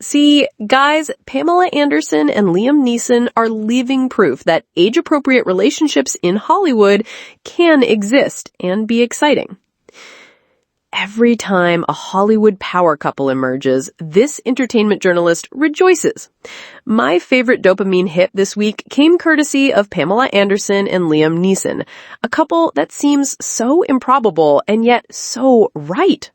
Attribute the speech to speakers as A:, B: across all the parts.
A: See, guys, Pamela Anderson and Liam Neeson are living proof that age-appropriate relationships in Hollywood can exist and be exciting. Every time a Hollywood power couple emerges, this entertainment journalist rejoices. My favorite dopamine hit this week came courtesy of Pamela Anderson and Liam Neeson, a couple that seems so improbable and yet so right.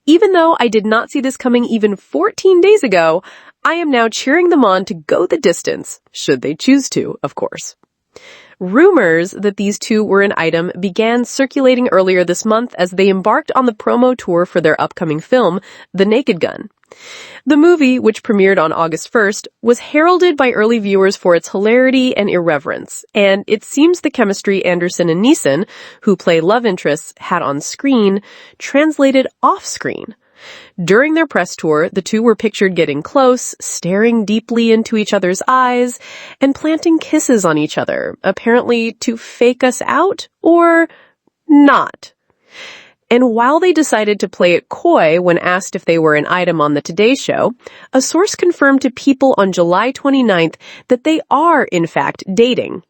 A: Even though I did not see this coming even 14 days ago, I am now cheering them on to go the distance, should they choose to, of course. Rumors that these two were an item began circulating earlier this month as they embarked on the promo tour for their upcoming film, The Naked Gun. The movie, which premiered on August 1st, was heralded by early viewers for its hilarity and irreverence, and it seems the chemistry Anderson and Neeson, who play love interests, had on screen, translated off-screen. During their press tour, the two were pictured getting close, staring deeply into each other's eyes, and planting kisses on each other, apparently to fake us out or not. And while they decided to play it coy when asked if they were an item on the Today Show, a source confirmed to People on July 29th that they are, in fact, dating.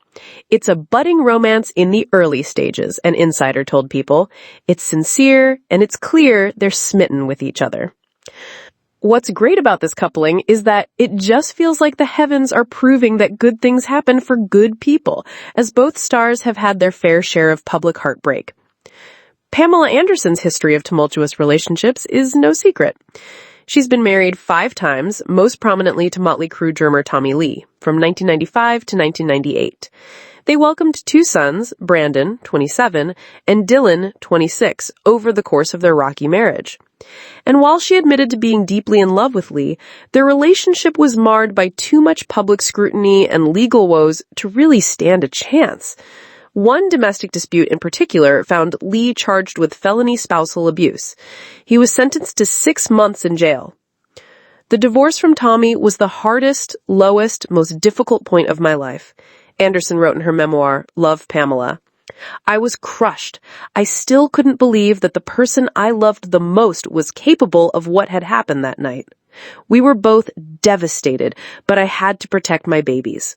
A: It's a budding romance in the early stages, an insider told People. It's sincere, and it's clear they're smitten with each other. What's great about this coupling is that it just feels like the heavens are proving that good things happen for good people, as both stars have had their fair share of public heartbreak. Pamela Anderson's history of tumultuous relationships is no secret. She's been married 5 times, most prominently to Motley Crue drummer Tommy Lee, from 1995 to 1998. They welcomed 2 sons, Brandon, 27, and Dylan, 26, over the course of their rocky marriage. And while she admitted to being deeply in love with Lee, their relationship was marred by too much public scrutiny and legal woes to really stand a chance. One domestic dispute in particular found Lee charged with felony spousal abuse. He was sentenced to 6 months in jail. The divorce from Tommy was the hardest, lowest, most difficult point of my life, Anderson wrote in her memoir, Love, Pamela. I was crushed. I still couldn't believe that the person I loved the most was capable of what had happened that night. We were both devastated, but I had to protect my babies.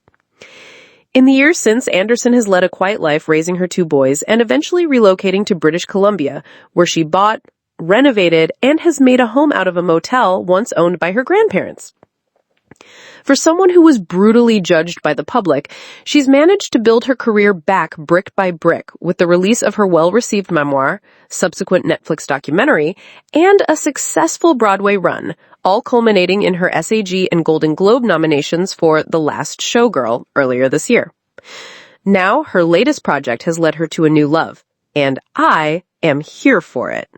A: In the years since, Anderson has led a quiet life raising her 2 boys and eventually relocating to British Columbia, where she bought, renovated, and has made a home out of a motel once owned by her grandparents. For someone who was brutally judged by the public, she's managed to build her career back brick by brick with the release of her well-received memoir, subsequent Netflix documentary, and a successful Broadway run, all culminating in her SAG and Golden Globe nominations for The Last Showgirl earlier this year. Now, her latest project has led her to a new love, and I am here for it.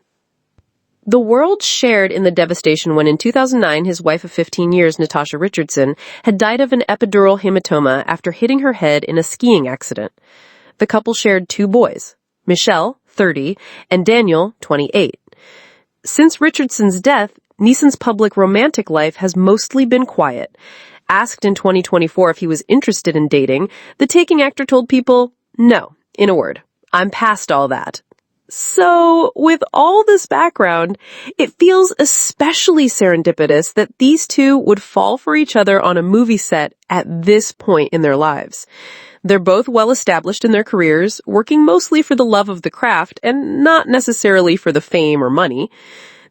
A: The world shared in the devastation when in 2009 his wife of 15 years, Natasha Richardson, had died of an epidural hematoma after hitting her head in a skiing accident. The couple shared 2 boys, Michelle, 30, and Daniel, 28. Since Richardson's death, Neeson's public romantic life has mostly been quiet. Asked in 2024 if he was interested in dating, the Taking actor told People, no, in a word, I'm past all that. So, with all this background, it feels especially serendipitous that these two would fall for each other on a movie set at this point in their lives. They're both well established in their careers, working mostly for the love of the craft and not necessarily for the fame or money.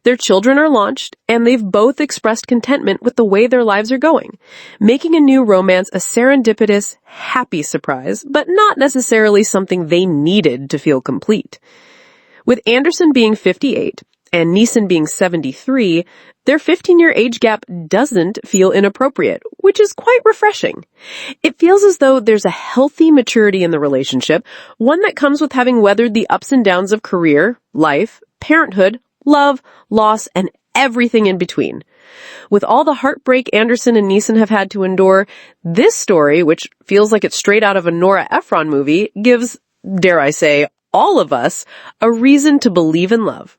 A: Their children are launched, and they've both expressed contentment with the way their lives are going, making a new romance a serendipitous, happy surprise, but not necessarily something they needed to feel complete. With Anderson being 58 and Neeson being 73, their 15-year age gap doesn't feel inappropriate, which is quite refreshing. It feels as though there's a healthy maturity in the relationship, one that comes with having weathered the ups and downs of career, life, parenthood, love, loss, and everything in between. With all the heartbreak Anderson and Neeson have had to endure, this story, which feels like it's straight out of a Nora Ephron movie, gives, dare I say, all of us a reason to believe in love.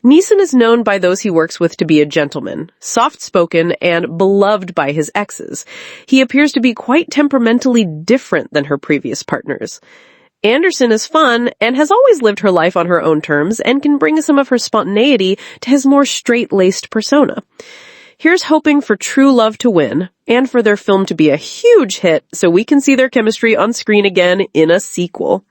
A: Neeson is known by those he works with to be a gentleman, soft-spoken, and beloved by his exes. He appears to be quite temperamentally different than her previous partners. Anderson is fun and has always lived her life on her own terms and can bring some of her spontaneity to his more straight-laced persona. Here's hoping for true love to win, and for their film to be a huge hit so we can see their chemistry on screen again in a sequel.